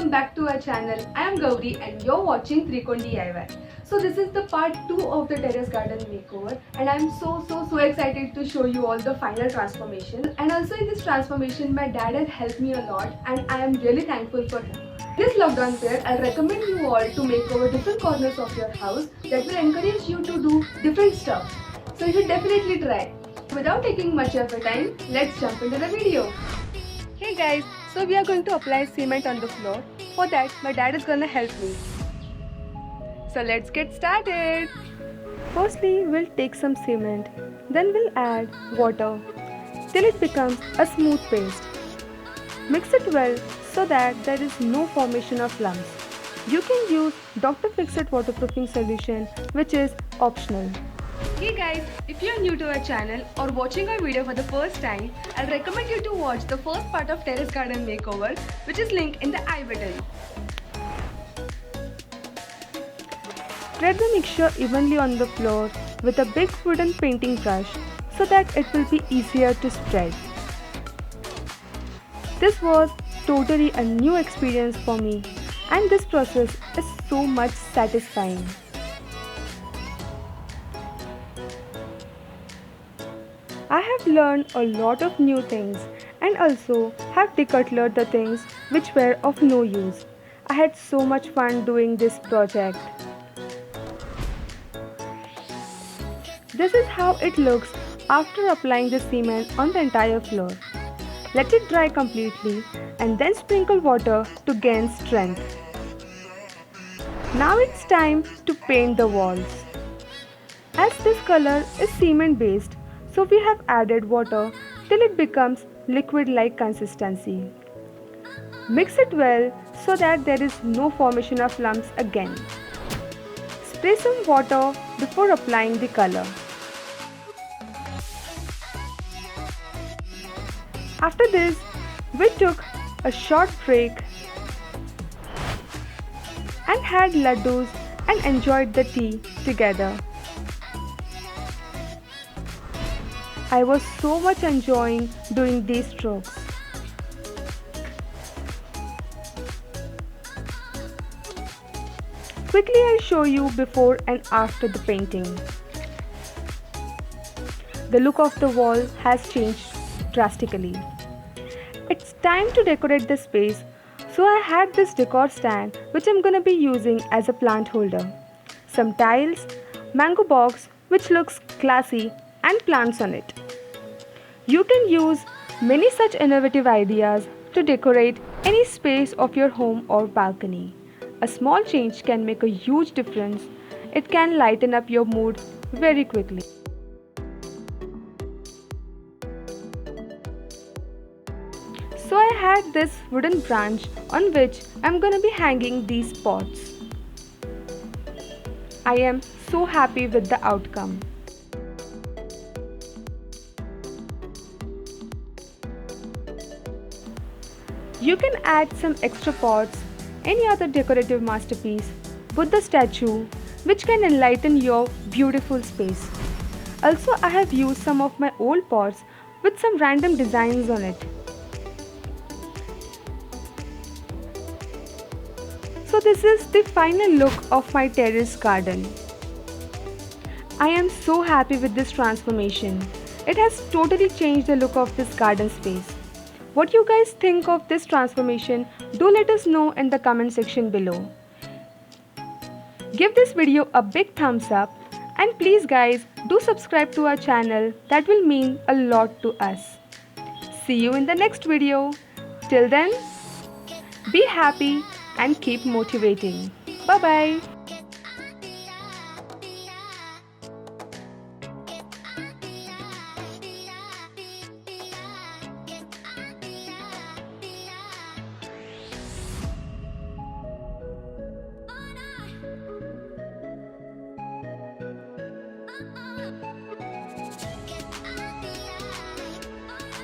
welcome back to our channel. I am Gauri and you're watching Trikon DIY. So this is the part 2 of the terrace garden makeover and I am so excited to show you all the final transformation. And also in this transformation my dad has helped me a lot and I am really thankful for him. This lockdown period I'll recommend you all to make over different corners of your house that will encourage you to do different stuff. So you should definitely try. Without taking much of your time, let's jump into the video. Hey guys, so we are going to apply cement on the floor. For that, my dad is gonna help me. So let's get started. Firstly, we'll take some cement. Then we'll add water till it becomes a smooth paste. Mix it well so that there is no formation of lumps. You can use Dr. Fixit waterproofing solution, which is optional. Hey guys, if you are new to our channel or watching our video for the first time, I'll recommend you to watch the first part of terrace garden makeover, which is linked in the I button. Spread the mixture evenly on the floor with a big wooden painting brush so that it will be easier to spread. This was totally a new experience for me and this process is so much satisfying. I have learned a lot of new things and also have decluttered the things which were of no use. I had so much fun doing this project. This is how it looks after applying the cement on the entire floor. Let it dry completely and then sprinkle water to gain strength. Now it's time to paint the walls. As this color is cement based, so we have added water till it becomes liquid-like consistency. Mix it well so that there is no formation of lumps again. Spray some water before applying the color. After this, we took a short break and had laddus and enjoyed the tea together. I was so much enjoying doing these strokes. Quickly I'll show you before and after the painting. The look of the wall has changed drastically. It's time to decorate the space, so I had this decor stand which I'm gonna be using as a plant holder. Some tiles, mango box which looks classy and plants on it. You can use many such innovative ideas to decorate any space of your home or balcony. A small change can make a huge difference. It can lighten up your mood very quickly. So I had this wooden branch on which I'm gonna be hanging these pots. I am so happy with the outcome. You can add some extra pots, any other decorative masterpiece, with the statue, which can enlighten your beautiful space. Also, I have used some of my old pots with some random designs on it. So this is the final look of my terrace garden. I am so happy with this transformation. It has totally changed the look of this garden space. What you guys think of this transformation, do let us know in the comment section below. Give this video a big thumbs up and please guys do subscribe to our channel, that will mean a lot to us. See you in the next video. Till then, be happy and keep motivating. Bye bye.